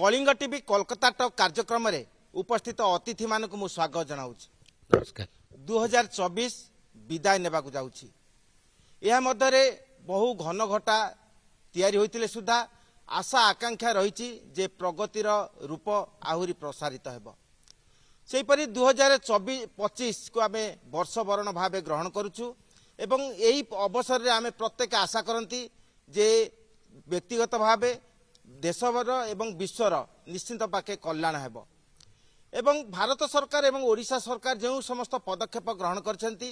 Kalinga TV Kolkata talk कार्यक्रम रे उपस्थित अतिथि मानक मु स्वागत जनाऊँ। नमस्कार। 2024 विदाय नेबाकु जाउछि। यह मध्यरे बहु घन घटा तैयारी होइतिले सुधा आशा आकांक्षा रही जे प्रगतिर रूप आहुरी प्रसारित हेब। सेहीपरि 2024-25 को आमे वर्ष वरण भाव ग्रहण करुछु एवं यही अवसर रे आमे प्रत्येक आशा करती जे व्यक्तिगत भाव देशवर एवं विश्वर निश्चिंत पाखे कल्याण हेब एवं भारत सरकार एवं ओडिशा सरकार जो समस्त पदक्षेप ग्रहण करछंती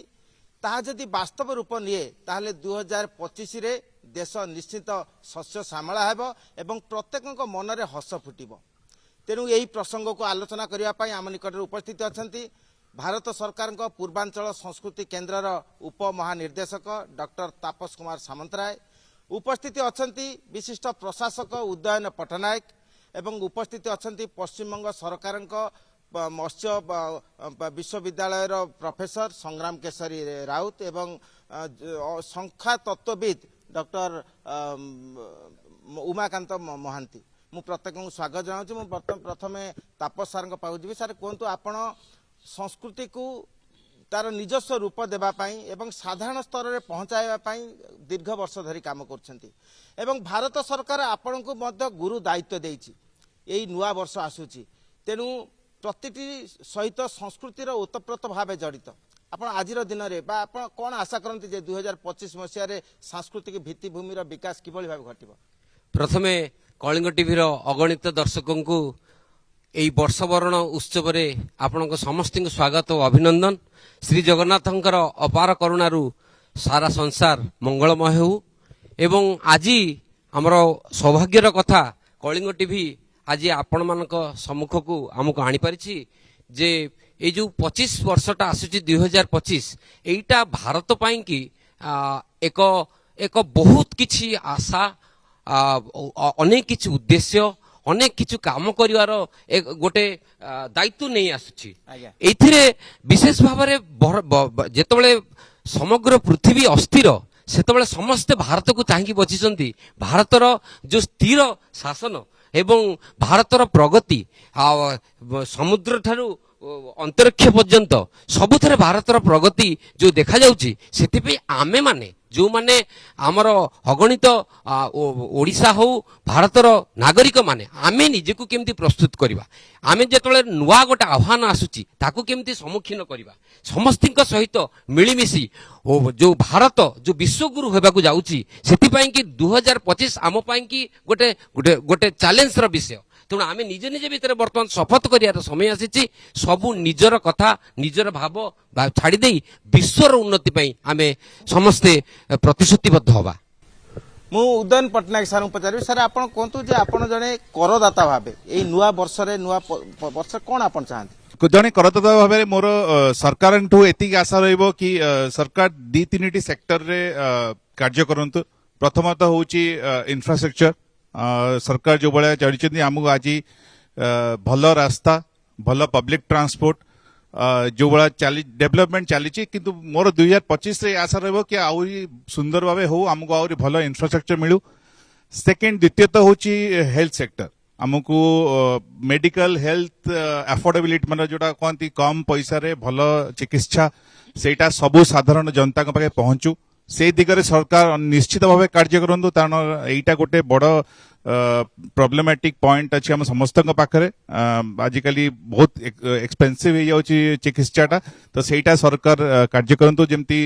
ताहा जदि वास्तव रूप निये ताहले 2025 रे देश निश्चित शस्य श्यामला हेब एवं प्रत्येक मनरे हस फुटिब। तेणु यही प्रसंग को आलोचना करने आम निकट उपस्थित अच्छा भारत सरकार पूर्वांचल संस्कृति केन्द्र उपमहानिर्देशक डॉक्टर तापस कुमार सामंतराय, उपस्थित अच्छा विशिष्ट प्रशासक उदयन पट्टनायक एवं उपस्थित अच्छा पश्चिमबंग सरकार मत्स्य विश्वविद्यालय प्रोफेसर संग्राम केशरी राउत एवं संख्या तत्वविद डॉक्टर उमाकांत महांती। मु प्रत्येक स्वागत जनाऊँ। प्रथम तापस सार पाखु सार कहतु आपण संस्कृति को तार निजस्व रूप देवाई एवं साधारण स्तर में पहुँचाई दीर्घ वर्ष धरी काम कर भारत सरकार आपण को मध्य गुरु दायित्व देइछि। यही नुआ वर्ष आसूची तेणु प्रतिटी सहित संस्कृतिर ओतप्रोत भाव जड़ित आप आज दिन में कौन आशा करते जे 2025 मसीह सांस्कृतिक भित्तिभूमि विकास किभली भाव घटिब। प्रथमे कलिंग टीवीर अगणित दर्शकों को यही वर्षवरण उत्सव आपण समस्त स्वागत और अभिनंदन। श्री जगन्नाथंकर अपार करुणारू सारा संसार मंगलमय हो एवं आज आमर सौभाग्यर कथा कलिंग टीवी आज आपण मानक सम्मुख को आमको आनी पारिछि जे ये जो 25 वर्षटा आसुची 2025 एटा भारत पाई कि एक एक बहुत किछि आशा अनेक किछि उद्देश्य अनेक किछु काम करिवार एक गोटे दायित्व नहीं आसुची। एथिरे विशेष भाव जेतबेले समग्र पृथ्वी अस्थिर सेतबेले समस्त भारत को चाहि बचिसंती। भारतर जो स्थिर शासन एवं भारतर प्रगति समुद्र ठारू अंतरिक्ष पर्यंत सबुथरे भारतर प्रगति जो देखा जाउची सेतिपे आमे माने जो माने आमर अगणित ओडिशा हो भारतर नागरिक माने आमे निजे को केमती प्रस्तुत करिबा आमे जेतबेले नुआ गोटे आह्वान आसुची ताकू केमती सम्मुखीन करिबा समस्तिंक सहित मिलीमिशी जो भारत जो विश्वगुरु होबाकू जाउची सेतिपई कि 2025 आम पई कि गोटे गोटे गोटे चैलेंज रो विषय। तेणु आम निजे निजे भितर बर्तमान शपथ कर समय आसी सबू निजर कथा निजर भाव छाड़ी विश्वर उन्नति पई आमे समस्ते प्रतिश्रुतिबद्ध हवा। मु उदयन पट्टनायक सार पचारि सार आपण कहतु जे आपण जने करदाता भाबे एई नुआ वर्ष रे नुआ वर्ष कोन आपण चाहନ୍ତି जने करदाता भाबे मोर सरकार ठू एतिक आशा रहइबो कि सरकार दी तीनिटी सेक्टर रे कार्य करंतु। प्रथमतः होची इंफ्रास्ट्रक्चर सरकार जो भाया चढ़ी आमको आज भल रास्ता भल पब्लिक ट्रांसपोर्ट जो भाया डेवलपमेंट चली किंतु मोर 2025 रे आशा रहिबो कि आउरी सुंदर भावे हो आमको आउरी भल इंफ्रास्ट्रक्चर मिलू। सेकेंड द्वितीयतः होची हेल्थ सेक्टर आमको मेडिकल हेल्थ अफोर्डेबिलिटी मतलब जोटा कहती कम पैसा रे भल चिकित्सा सेटा सबु साधारण जनता के पाखे पहुंचू से दिगरे सरकार निश्चित भाव कार्य करूँ कारण यहीटा गोटे बड़ प्रॉब्लमेटिक पॉइंट अच्छी आम समस्त पाखे आजिकल बहुत एक्सपेंसिव हो जाउची चिकित्साटा तो सेटा सरकार कार्य करूँ जमती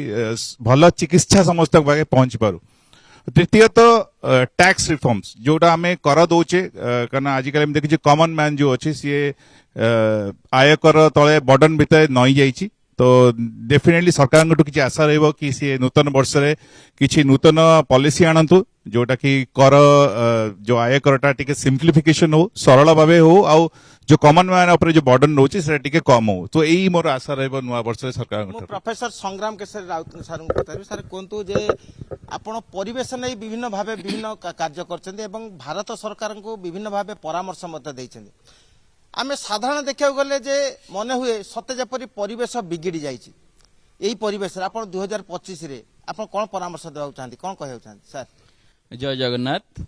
भल चिकित्सा समस्त पाखे पहुंची पारू। तृतीयतः टैक्स रिफॉर्म्स जोटा आम कर दौचे कारण आजिकल देखिए कॉमन मैन जो अच्छी सी आयकर तले बर्डन भितर नई जाइए तो डेफिनेटली सरकार किसी आशा रहिबो कि सी नूतन वर्ष रे किसी नूतन पॉलिसी आनतु जोटा कि कर जो आयकरटा टिके सिंप्लिफिकेशन हो सरल भावे हो आउ जो कॉमन मैन ऊपर जो बर्डन रोचे से टिके कम हो तो यही मोर आशा रहिबो नुआ वर्ष रे सरकार। प्रोफेसर संग्राम केशरी राउत सार पचारि सार कहतु जे आपण परिवेश नै विभिन्न भावे विभिन्न कार्य करछन्ते एवं भारत सरकार को विभिन्न भावे परामर्श मते दैछन्ते। आमे साधारण देखा गले जे मने हुए सते जेपरि परिवेश बिगिड़ी जाइछि यही परिवेश आप 2025 रे आप कौन परामर्श देवा चाहती कौन कहना चाहती सार। जय जगन्नाथ।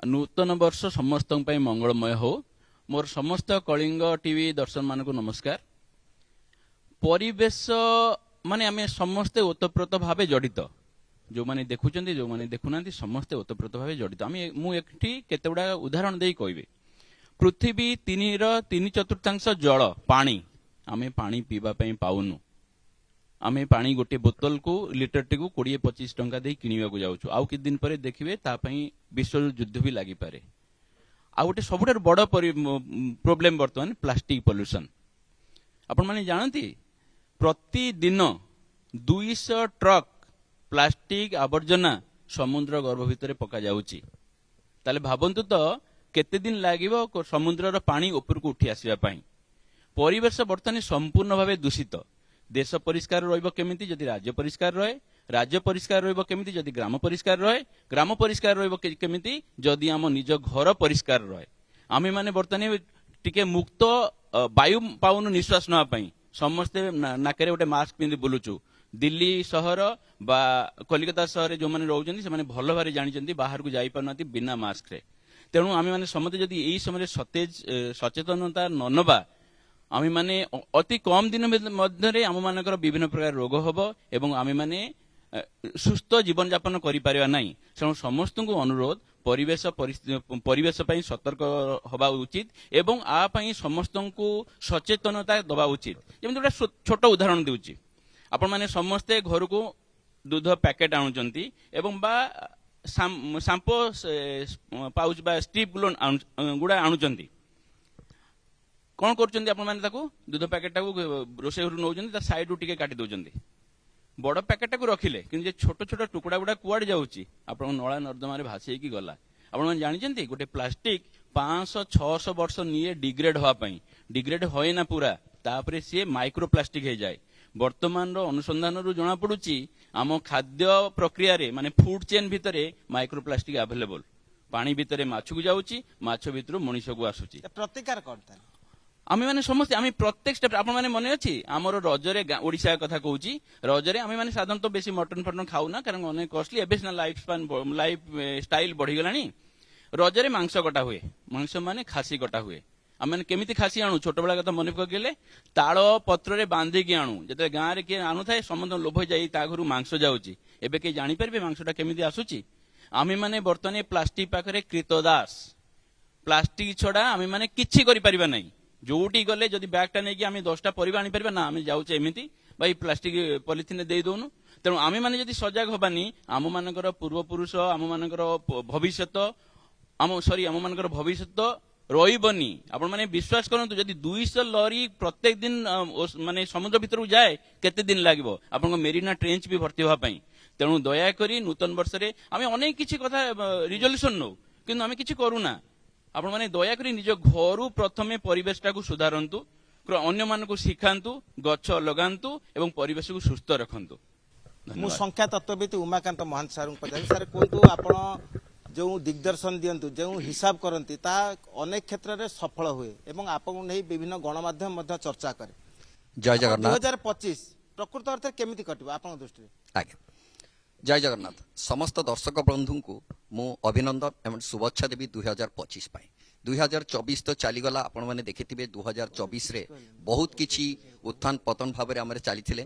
नूतन वर्ष समस्त मंगलमय हो मोर समस्त कलिंग टीवी दर्शक मान को नमस्कार। परिवेश माने आमे समस्ते ओतप्रोत भावे जड़ित, जो माने देखुचंती जो माने देखुनांती समस्ते ओतप्रोत भावे जड़ित। आमे मु एकठी केतेगुडा उदाहरण देई कहबे। पृथ्वी 3/4 जल पानी, आमे पानी पीवा पई पाउनु। आमे पानी गोटे बोतल को लिटर टी को 20-25 टंका दे किनिबा को जाउछु। आउ कि दिन परे देखिबे ता पई विश्व युद्ध भी लागि पारे। आ गोटे सबुठार बड़ प्रोब्लेम वर्तमान प्लास्टिक पॉल्यूशन। आपण माने जानती प्रतिदिन 200 ट्रक प्लास्टिक आवर्जना समुद्र गर्भ भितर पका जाउची। ताले भाबंतु तो केते दिन लागिबो समुद्रर पानी ऊपर को उठी आसीबा पई। परिवेश वर्तमान संपूर्ण भावे दूषित। देश परिष्कार रहिबो केमिति जदि राज्य परिष्कार रहे, राज्य परिष्कार रहिबो केमिति जदि ग्राम परिष्कार रहे, ग्राम परिष्कार रहिबो केमिति जदि आम निज घर परिष्कार रहे। आमे माने वर्तमान टिके मुक्त वायु पाउनु निश्वास नवा पई समस्ते नाकरे गोटे मास्क पिंधि बुलुचु। दिल्ली सहर बा कलिकता सहर जो माने रहउचंती से माने भलो भारे जानिचंती बाहर को जाई पारनाती बिना मास्क रे। तेणु आमे माने समते जदि एई समय सतेज सचेतनता न नबा आमे माने अति कम दिन मध्य आम मानकर विभिन्न प्रकार रोग हबो एवं आमे माने सुस्थ जीवन यापन करि पारिबा नाही। तेणु समस्त को अनुरोध परिवेश पई सतर्क हबा उचित एवं आ पई समस्त को सचेतनता दबा उचित। जेमि गोटे छोट उदाहरण देउची। आपण माने समस्ते घर को दूध पैकेट आनुचंती एवं बा शैम्पू पाउच बा स्ट्रिप गुड़ा आनुचंती। कौन करचंती आपण माने ताको दूध पैकेट टाको रोसे घर नउचंती ता साइड रु टिके काटी दउचंती। बड़ पैकेट टाको रखिले किंतु जे छोट छोट टुकड़ा गुड़ा कुआड जाउची आपण नळा नर्दमा रे भासी की गला। आपण माने जानिचंती गोटे प्लास्टिक 500-600 वर्ष निये डिग्रेड होआ पई। डिग्रेड होय ना पूरा तापरे से माइक्रो प्लास्टिक हे जाय। वर्तमान रो अनुसंधान रु जना पडुची आम खाद्य प्रक्रिया रे माने फूड चेन भितरे माइक्रो प्लास्टिक अवेलेबल। पानी भितरे माछ को जाउची, माछ भितरु मनीष को आसुची। प्रतिकार करता आमे माने समस्त आमे प्रत्येक स्टेप आपण माने मने अछि हमर रजरे ओडिसा कथा कहूची। रजरे आमे माने साधारणतः बेसी मटन फटन खाउ ना कारण अनेक कॉस्टली एबे ना लाइफ स्टाइल बढ़ी गलानी। रजरे मांस कटा हुए, मांस माने खासी कटा हुए। आमे केमिति खासी आणु छोट बेला कथा मने पकेले ताळ पत्र रे बांधी की आणु। जते गां रे के आणु थाए समस्त लोभ जाई ता घरु मांस जाउची। एबे के जानि परबे मांसटा केमिति आसुची। आमे माने वर्तने प्लास्टिक पाखरे कृतदास। प्लास्टिक छडा आमे माने किछि करि परिबा नै। जोटी गले जदि बैगटा नै कि आमे 10टा परिबा आनि परबा ना आमे जाउचे एमिति भाई प्लास्टिक पॉलिथिन दे दोनु। तेणु आमे माने जदि सजग हबानी आम मानकर पूर्व पुरुष आम मानकर भविष्यत आम मानकर भविष्यत रहिबनी। आपण माने विश्वास करंतु जदि 200 लॉरी प्रत्येक दिन माने समुद्र भीतर जाए केते दिन लागिबो आपण मेरीना ट्रेंच भी भर्ती होवा पई। तेणु दया करी नूतन वर्ष रे आमे अनेक किछि कथा रिजोल्यूशन नो किंतु आमे किछि करूना। आपण माने दया करी निज घरु प्रथमे परिवेशटा को सुधारंतु, अन्य मान को शिखांतु, गछ लगांतु एवं परिवेश को सुस्थ रखंतु। मु संख्या तत्वविद उमाकांत महांत सारू पचारि सर कोंतु आपण जो दिग्दर्शन दियंतु जो हिसाब करंती ता अनेक क्षेत्र रे सफल हुए एवं आपण नै विभिन्न गणमाध्यम मध्ये चर्चा करे। जय जगन्नाथ। 2025 प्रकृत अर्थ केमिति कटिबो आपण दृष्टि आज्ञा जय जगन्नाथ। समस्त दर्शक बंधु को मु अभिनंदन एवं शुभेच्छा देवी 2025 पाई। 2024 तो चलीगला आपण मैंने देखिथिबे 2024 रे बहुत किछि उत्थान पतन भाव में चली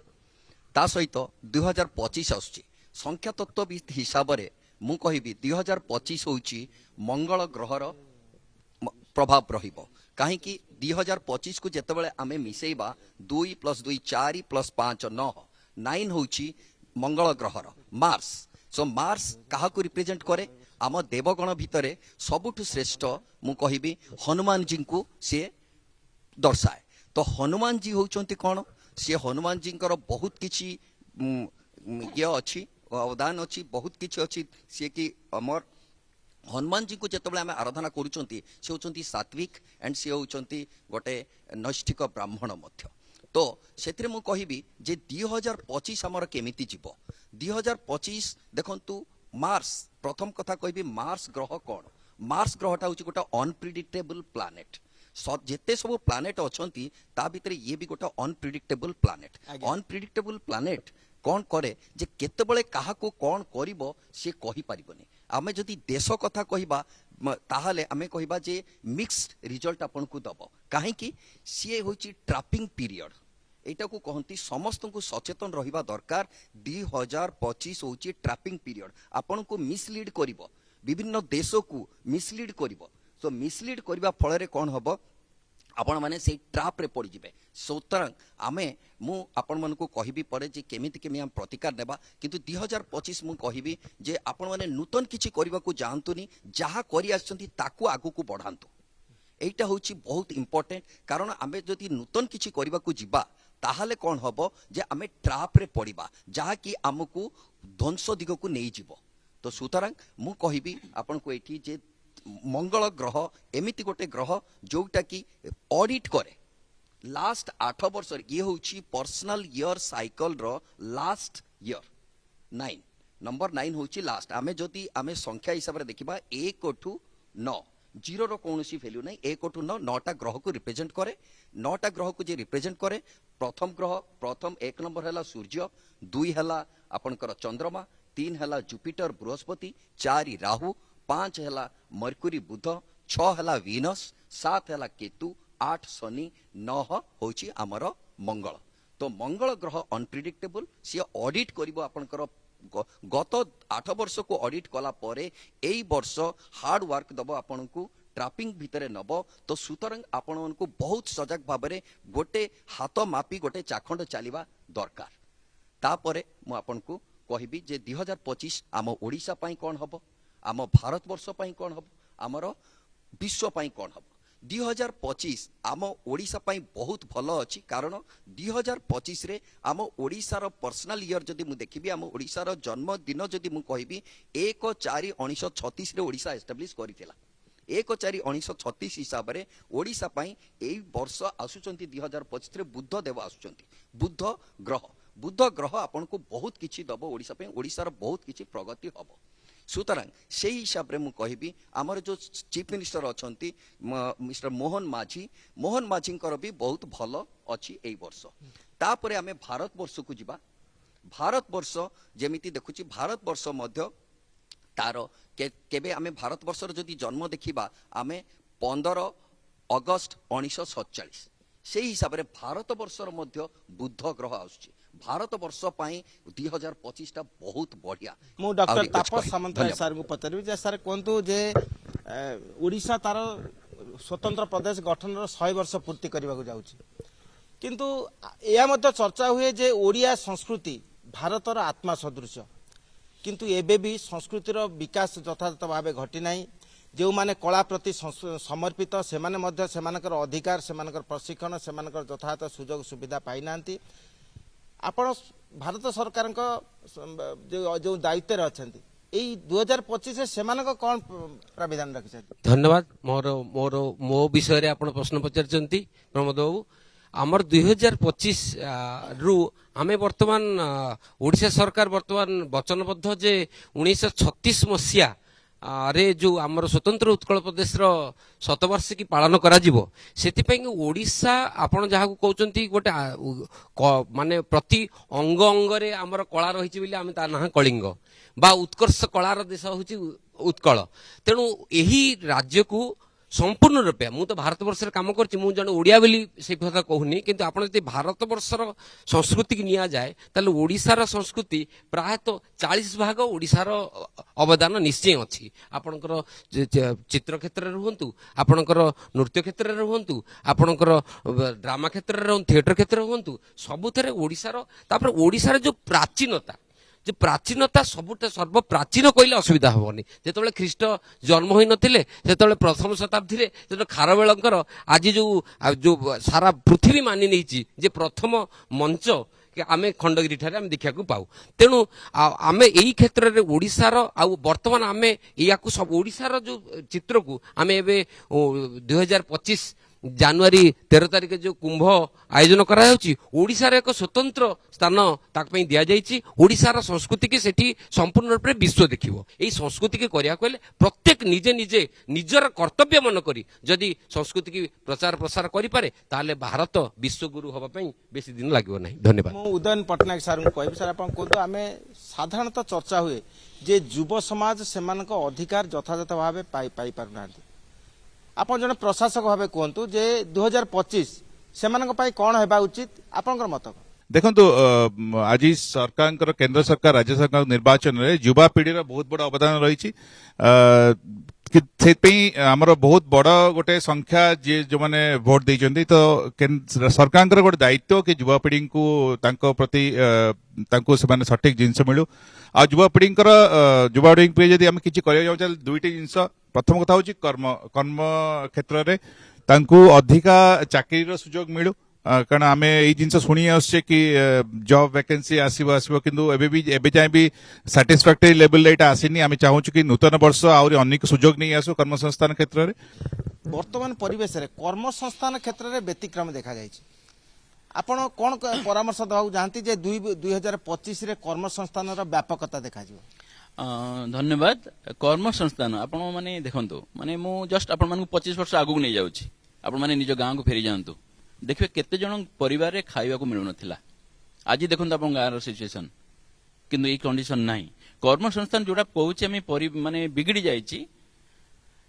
ता सहित 2025 आसुची। संख्या तत्वविद हिसाब रे मु कहिबी 2025 होउची मंगल ग्रहर प्रभाव रहिबो। काहेकि 2025 को जेतेबेले आमे मिसेइबा 2 + 2 4 + 5 9 9 होउची मंगल ग्रहर मार्स। सो मार्स काहा को रिप्रेजेंट करे आम देवगण भितरे सबुठु श्रेष्ठ मु कहिबी हनुमान जी को से दर्शाए। तो हनुमान जी होउचंती कोन से हनुमान जी बहुत किछि ये अच्छी अवदान अच्छी बहुत किछि अच्छी से कि अमर हनुमान जी को जिते आम आराधना करुँच से होती सात्विक एंड सी होती गोटे नैष्ठिक ब्राह्मण मध्य। तो से मु कहबी जे 2025 आमर केमिति जीव 2025 देखंतु मार्स प्रथम कथा कहबी मार्स ग्रह कौन मार्स ग्रहटा हूँ गोटे अनप्रिडिक्टेबल प्लानेट। जेते सब प्लानेट अच्छी ता भीतर ये भी गोटे अनप्रिडिक्टेबल प्लानेट। अनप्रिडिक्टेबल प्लानेट कौन करे जे केतेबेले काहाको कौन करिवो से कहि परिबनी। आमे जदि देश कथा कहिबा ताहाले आमे कहिबा जे मिक्स्ड रिजल्ट आपनकु दबो काहेकि सीए होची ट्रैपिंग पीरियड एटा को कहंती समस्त को सचेतन रहिबा दरकार 2025 होची ट्रैपिंग पीरियड आपनकु मिसलीड करिवो विभिन्न देशों को मिसलीड करिवो सो मिसलीड करिबा फल रे कोन हबो आपण माने से ट्रैप रे पड़ जिवे सुतरां आमे मु आपण मन को कहिबी पड़े जे केमिति केमि हम प्रतिकार नेबा किंतु 2025 मु कहिबी जे आपण माने नूतन किछि करिबा को जानतुनी जहा करि आछंती ताकू आगु को बढ़ांतु एटा होछि बहुत इंपोर्टेंट कारण आमे जदि नूतन किछि करिबा को जिबा ताहाले कोन हबो जे आमे ट्रैप रे पड़िबा जहा कि हमकु ध्वंस दिग को नै जिवो तो सुतरां मु कहिबी आपण को एठी जे मंगल ग्रह एमिति गोटे ग्रह जोटा कि ऑडिट करे लास्ट 8 वर्ष ये होची पर्सनल ईयर साइकिल रो लास्ट ईयर 9 नंबर 9 होची लास्ट आमे जदि आमे संख्या हिसाब रे देखिबा 1 टू 9 जीरो रो कोनोसी वैल्यू नै 1 टू 9 9टा ग्रह को रिप्रेजेंट करे 9टा ग्रह को जे रिप्रेजेंट करे प्रथम 1 नंबर हला सूर्य 2 हला आपनकर चंद्रमा 3 हला जुपिटर बृहस्पति 4 राहु 5 हला मरकुरी बुध 6 हला वीनस 7 हला केतु 8 शनि 9 होची हमर मंगल तो मंगल ग्रह अनप्रिडिक्टेबल सी ऑडिट करिवो आपनकर गत 8 वर्ष को ऑडिट कला परे एई वर्ष हार्ड वर्क दबो आपनकु ट्रैपिंग भितरे नबो तो सुतरंग आपण को बहुत सजग भाबरे गोटे हाथ मापी गोटे चाखंड चलिबा दरकार तापरे मु आपनकु कहिबी जे 2025 आम ओडिसा पई कोन हबो आम भारत वर्ष पई कोन हबो आमर विश्व पई कोन हबो 2025 आम ओडिसा पई बहुत भलो अछि कारण 2025 रे आम ओडिसा रो पर्सनल ईयर जदि मु देखिबी आम ओडिसा रो जन्म दिन जदि मु कहिबी 1/4/1936 रे ओडिसा एस्टैब्लिश करिथिला 1/4/1936 हिसाब रे ओडिसा पई एई वर्ष आसुचंती 2025 रे बुद्ध देव आसुचंती बुद्ध ग्रह आपन को बहुत किछि दबो ओडिसा पई ओडिसा रो बहुत किछि प्रगति हबो सुतरां से हिसाब रे मु कहिबी हमर जो चीफ मिनिस्टर अछंती मिस्टर मोहन माझी भी बहुत भलो अछि एई वर्ष तापरे आमे भारत वर्ष को जिबा भारत वर्ष जेमिति देखुची भारत वर्ष मध्य तारो केबे आमे भारत वर्ष जदि जन्म देखिबा आमे 15 अगस्त 1947 से हिसाब रे भारत वर्षर मध्य बुद्ध ग्रह आउछि भारत वर्ष पाई 2025 टा बहुत बढ़िया मु डॉक्टर तापस सामंतराय सर को पचारबी जे सर कोंतु जे ओडिशा तार स्वतंत्र प्रदेश गठन रो 100 वर्ष पूर्ति करबा को जाउछि किंतु या मध्य चर्चा हुए जे ओडिया संस्कृति भारतर आत्मा सदृश किंतु एबे भी संस्कृतिर विकास यथार्थ भाव घटी नाही जो माने कला प्रति समर्पित से माने मध्य सेमानकर अधिकार सेमानकर प्रशिक्षण सेमानकर यथार्थ सुजोग सुविधा पाई नांती आपण भारत सरकार जो दायित्व अछंती एई 2025 से सेमानक कोन प्राविधान रखि धन्यवाद मो विषय रे आपण प्रश्न पचारचंती प्रमोद बाबू आमर 2025 रु आमे वर्तमान ओडिशा सरकार वर्तमान वचनबद्ध जे 1936 मसिया रे जो आमर स्वतंत्र उत्कल प्रदेश रो शतवार्षिकी पालन करा जिवो सेति पई ओडिशा आपण जहा को कहउचंती गोटे माने प्रति अंग अंग रे आमर कला रहिछि बिले आमे ता ना कलिंग बा उत्कर्ष कलार देश होछि उत्कल तेणु एही राज्य को संपूर्ण रूपे मु तो भारत वर्ष काम करछि मु जण ओडिया बोली से कथा कहूनी किंतु आपण जति भारत वर्षर संस्कृति की निया जाए ताले ओडिसार संस्कृति प्राय तो 40 भाग ओडिसार अवदान निश्चय अछि आपनकर चित्र क्षेत्र रे रहंतु आपनकर नृत्य क्षेत्र रे रहंतु आपनकर ड्रामा क्षेत्र रे रहंतु थिएटर क्षेत्र रे रहंतु सबुथरे ओडिसार तापर ओडिसार जो प्राचीनता जे प्राचीनता सबुठ सर्व प्राचीन कहले असुविधा होबनी जेतबेले ख्रीष्ट जन्म होई नथिले सेतबेले प्रथम शताब्दी रे जेतो खारवेलंकर आज जो सारा पृथ्वी मानि नैछि जे प्रथम मंच कि आमे खंडगिरी ठारे आमे देखिया को पाऊ तेणु आमे एई क्षेत्र रे ओडिसार आ वर्तमान आमे या को सब ओडिसार जो चित्र को आमे एबे 2025 ଜାନୁଆରୀ 13 ତାରିଖ ଯୋଉ କୁମ୍ଭ ଆୟୋଜନ କରାଯାଉଛି ଓଡ଼ିଶାର ଏକ ସ୍ୱତନ୍ତ୍ର ସ୍ଥାନ ତାଙ୍କ ପାଇଁ ଦିଆଯାଇଛି। ଓଡ଼ିଶାର ସଂସ୍କୃତିକି ସେଠି ସମ୍ପୂର୍ଣ୍ଣ ରୂପେ ବିଶ୍ୱ ଦେଖିବ। ଏହି ସଂସ୍କୃତିକି କରିବାକୁ ହେଲେ ପ୍ରତ୍ୟେକ ନିଜେ ନିଜେ ନିଜର କର୍ତ୍ତବ୍ୟ ମନେ କରି ଯଦି ସଂସ୍କୃତିକି ପ୍ରଚାର ପ୍ରସାର କରିପାରେ ତାହେଲେ ଭାରତ ବିଶ୍ୱଗୁରୁ ହେବା ପାଇଁ ବେଶୀ ଦିନ ଲାଗିବ ନାହିଁ। ଧନ୍ୟବାଦ। ମୁଁ ଉଦୟନ ପଟ୍ଟନାୟକ ସାର୍ଙ୍କୁ କହିବି ସାର୍ ଆପଣ କୁହନ୍ତୁ ଆମେ ସାଧାରଣତଃ ଚର୍ଚ୍ଚା ହୁଏ ଯେ ଯୁବ ସମାଜ ସେମାନଙ୍କ ଅଧିକାର ଯଥାଯଥ ଭାବେ ପାଇପାରୁନାହାନ୍ତି। ଆପଣ ଜଣେ ପ୍ରଶାସକ ଭାବେ କୁହନ୍ତୁ ଯେ 2025 ସେମାନଙ୍କ ପାଇଁ କ'ଣ ହେବା ଉଚିତ ଆପଣଙ୍କର ମତ କ'ଣ? ଦେଖନ୍ତୁ ଆଜି ସରକାରଙ୍କର କେନ୍ଦ୍ର ସରକାର ରାଜ୍ୟ ସରକାର ନିର୍ବାଚନରେ ଯୁବାପିଢ଼ିର ବହୁତ ବଡ଼ ଅବଦାନ ରହିଛି। ସେଥିପାଇଁ ଆମର ବହୁତ ବଡ଼ ଗୋଟେ ସଂଖ୍ୟା ଯିଏ ଯୋଉମାନେ ଭୋଟ ଦେଇଛନ୍ତି ତ ସରକାରଙ୍କର ଗୋଟେ ଦାୟିତ୍ୱ କି ଯୁବାପିଢ଼ିଙ୍କୁ ତାଙ୍କ ପ୍ରତି ତାଙ୍କୁ ସେମାନେ ସଠିକ ଜିନିଷ ମିଳୁ। ଆଉ ଯୁବାପିଢ଼ିଙ୍କ ପାଇଁ ଯଦି ଆମେ କିଛି କରିବାକୁ ଯାଉଛୁ ତାହେଲେ ଦୁଇଟି ଜିନିଷ। ପ୍ରଥମ କଥା ହଉଛି କର୍ମ କ୍ଷେତ୍ରରେ ତାଙ୍କୁ ଅଧିକା ଚାକିରିର ସୁଯୋଗ ମିଳୁ। କାରଣ ଆମେ ଏଇ ଜିନିଷ ଶୁଣି ଆସୁଛେ କି ଜବ୍ ଭ୍ୟାକେନ୍ସି ଆସିବ କିନ୍ତୁ ଏବେ ଯାଏଁ ବି ସାଟିସ୍ଫାକ୍ଟରି ଲେଭେଲରେ ଏଇଟା ଆସିନି। ଆମେ ଚାହୁଁଛୁ କି ନୂତନ ବର୍ଷ ଆହୁରି ଅନେକ ସୁଯୋଗ ନେଇ ଆସୁ କର୍ମସଂସ୍ଥାନ କ୍ଷେତ୍ରରେ। ବର୍ତ୍ତମାନ ପରିବେଶରେ କର୍ମସଂସ୍ଥାନ କ୍ଷେତ୍ରରେ ବ୍ୟତିକ୍ରମ ଦେଖାଯାଇଛି। ଆପଣ କ'ଣ ପରାମର୍ଶ ଦେବାକୁ ଚାହାନ୍ତି ଯେ 2025ରେ କର୍ମସଂସ୍ଥାନର ବ୍ୟାପକତା ଦେଖାଯିବ? ଧନ୍ୟବାଦ। କର୍ମସଂସ୍ଥାନ ଆପଣ ମାନେ ଦେଖନ୍ତୁ ମାନେ ମୁଁ ଜଷ୍ଟ ଆପଣ ମାନଙ୍କୁ 25 ବର୍ଷ ଆଗକୁ ନେଇ ଯାଉଛି। ଆପଣ ମାନେ ନିଜ ଗାଁକୁ ଫେରି ଯାଆନ୍ତୁ, ଦେଖିବେ କେତେ ଜଣ ପରିବାରରେ ଖାଇବାକୁ ମିଳୁନଥିଲା। ଆଜି ଦେଖନ୍ତୁ ଆପଣ ଗାଁର ସିଚୁଏସନ, କିନ୍ତୁ ଏଇ କଣ୍ଡିସନ ନାହିଁ। କର୍ମସଂସ୍ଥାନ ଯୋଉଟା କହୁଛି ଆମେ ମାନେ ବିଗିଡ଼ି ଯାଇଛି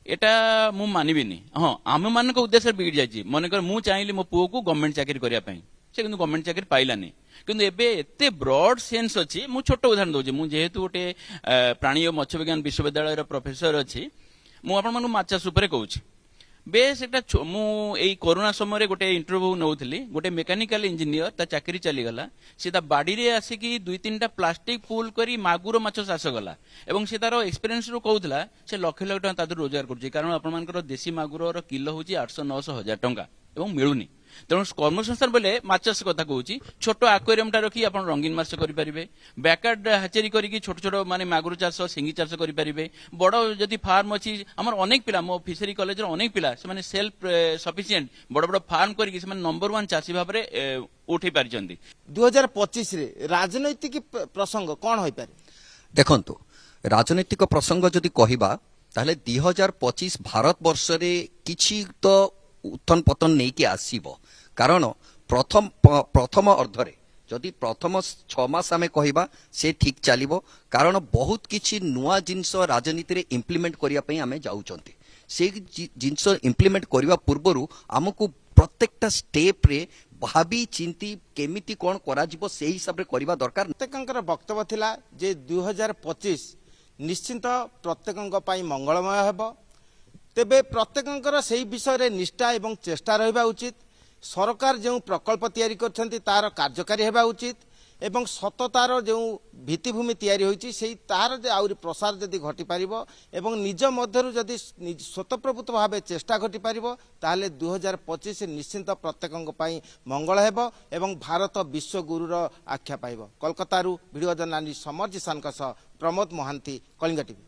এটা ମୁଁ ମାନିବିନି। ହଁ ଆମ ମାନଙ୍କ ଉଦ୍ଦେଶ୍ୟରେ ବିଗିଡ଼ି ଯାଇଛି। ମନେକର ମୁଁ ଚାହିଁଲି ମୋ ପୁଅକୁ ଗଭର୍ଣ୍ଣମେଣ୍ଟ ଚାକିରି କରିବା ପାଇଁ, ସେ କିନ୍ତୁ ଗଭର୍ଣ୍ଣମେଣ୍ଟ ଚାକିରି ପାଇଲାନି। କିନ୍ତୁ ଏବେ ଏତେ ବ୍ରଡ ସେନ୍ସ ଅଛି। ମୁଁ ଛୋଟ ଉଦାହରଣ ଦଉଛି। ମୁଁ ଯେହେତୁ ଗୋଟେ ପ୍ରାଣୀ ଓ ମତ୍ସ୍ୟ ବିଜ୍ଞାନ ବିଶ୍ୱବିଦ୍ୟାଳୟର ପ୍ରଫେସର ଅଛି, ମୁଁ ଆପଣମାନଙ୍କୁ ମାଛ ଚାଷ ଉପରେ କହୁଛି। ବେଶ এটা ମୁଁ ଏଇ କରୋନା ସମୟରେ ଗୋଟେ ଇଣ୍ଟରଭ୍ୟୁ ନେଉଥିଲି। ଗୋଟେ ମେକାନିକାଲ ଇଞ୍ଜିନିୟର ତା ଚାକିରି ଚାଲିଗଲା। ସେ ତା ବାଡ଼ିରେ ଆସିକି 2-3ଟା ପ୍ଲାଷ୍ଟିକ ଫୁଲ କରି ମାଗୁର ମାଛ ଚାଷ କଲା ଏବଂ ସେ ତାର ଏକ୍ସପିରିଏନ୍ସରୁ କହୁଥିଲା ସେ ଲକ୍ଷ ଲକ୍ଷ ଟଙ୍କା ତା ଦେହରୁ ରୋଜଗାର କରୁଛି। କାରଣ ଆପଣମାନଙ୍କର ଦେଶୀ ମାଗୁରର କିଲୋ ହେଉଛି 800-900 ଟଙ୍କା ଏବଂ ମିଳୁନି। ତେଣୁ କର୍ମସଂସ୍ଥାନ ବୋଲେ ମାଛ ଚାଷ କଥା କହୁଛି। ଛୋଟ ଆକ୍ୱାରିୟମଟା ରଖି ଆପଣ ରଙ୍ଗୀନ ମାଛ କରିପାରିବେ। ବ୍ୟାକଆର୍ଡ ହାଚେରୀ କରିକି ଛୋଟ ଛୋଟ ମାନେ ମାଗୁର ଚାଷ ସିଙ୍ଗି ଚାଷ କରିପାରିବେ। ବଡ଼ ଯଦି ଫାର୍ମ ଅଛି, ଆମର ଅନେକ ପିଲା ମୋ ଫିସରୀ କଲେଜର ଅନେକ ପିଲା ସେମାନେ ସେଲ୍ଫ ସଫିସିଏଣ୍ଟ ବଡ଼ ବଡ଼ ଫାର୍ମ କରିକି ସେମାନେ ନମ୍ବର 1 ଚାଷୀ ଭାବରେ ଉଠେଇ ପାରିଛନ୍ତି। 2025ରେ ରାଜନୈତିକ ପ୍ରସଙ୍ଗ କ'ଣ ହୋଇପାରେ? ଦେଖନ୍ତୁ ରାଜନୈତିକ ପ୍ରସଙ୍ଗ ଯଦି କହିବା ତାହେଲେ 2025 ଭାରତ ବର୍ଷରେ କିଛି ତ ଉତ୍ଥାନ ପତନ ନେଇକି ଆସିବ। କାରଣ ପ୍ରଥମ ଅର୍ଦ୍ଧରେ ଯଦି ପ୍ରଥମ 6 ମାସ ଆମେ କହିବା ସେ ଠିକ ଚାଲିବ। କାରଣ ବହୁତ କିଛି ନୂଆ ଜିନିଷ ରାଜନୀତିରେ ଇମ୍ପ୍ଲିମେଣ୍ଟ କରିବା ପାଇଁ ଆମେ ଯାଉଛନ୍ତି। ସେ ଜିନିଷ ଇମ୍ପ୍ଲିମେଣ୍ଟ କରିବା ପୂର୍ବରୁ ଆମକୁ ପ୍ରତ୍ୟେକଟା ଷ୍ଟେପ୍ରେ ଭାବି ଚିନ୍ତି କେମିତି କ'ଣ କରାଯିବ ସେଇ ହିସାବରେ କରିବା ଦରକାର। ପ୍ରତ୍ୟେକଙ୍କର ବକ୍ତବ୍ୟ ଥିଲା ଯେ 2025 ନିଶ୍ଚିନ୍ତ ପ୍ରତ୍ୟେକଙ୍କ ପାଇଁ ମଙ୍ଗଳମୟ ହେବ। ତେବେ ପ୍ରତ୍ୟେକଙ୍କର ସେହି ବିଷୟରେ ନିଷ୍ଠା ଏବଂ ଚେଷ୍ଟା ରହିବା ଉଚିତ। ସରକାର ଯେଉଁ ପ୍ରକଳ୍ପ ତିଆରି କରିଛନ୍ତି ତାର କାର୍ଯ୍ୟକାରୀ ହେବା ଉଚିତ ଏବଂ ସତତାର ଯେଉଁ ଭିତ୍ତିଭୂମି ତିଆରି ହୋଇଛି ସେହି ତାହାର ଆହୁରି ପ୍ରସାର ଯଦି ଘଟିପାରିବ ଏବଂ ନିଜ ମଧ୍ୟରୁ ଯଦି ସ୍ୱତଃପ୍ରବୃତ୍ତ ଭାବେ ଚେଷ୍ଟା ଘଟିପାରିବ ତାହେଲେ 2025 ନିଶ୍ଚିନ୍ତ ପ୍ରତ୍ୟେକଙ୍କ ପାଇଁ ମଙ୍ଗଳ ହେବ ଏବଂ ଭାରତ ବିଶ୍ୱଗୁରୁର ଆଖ୍ୟା ପାଇବ। କୋଲକାତାରୁ ଭିଡ଼ିଓ ଜର୍ଣ୍ଣାଲିଷ୍ଟ ସମର ଜିସାନଙ୍କ ସହ ପ୍ରମୋଦ ମହାନ୍ତି, କଳିଙ୍ଗ ଟିଭି।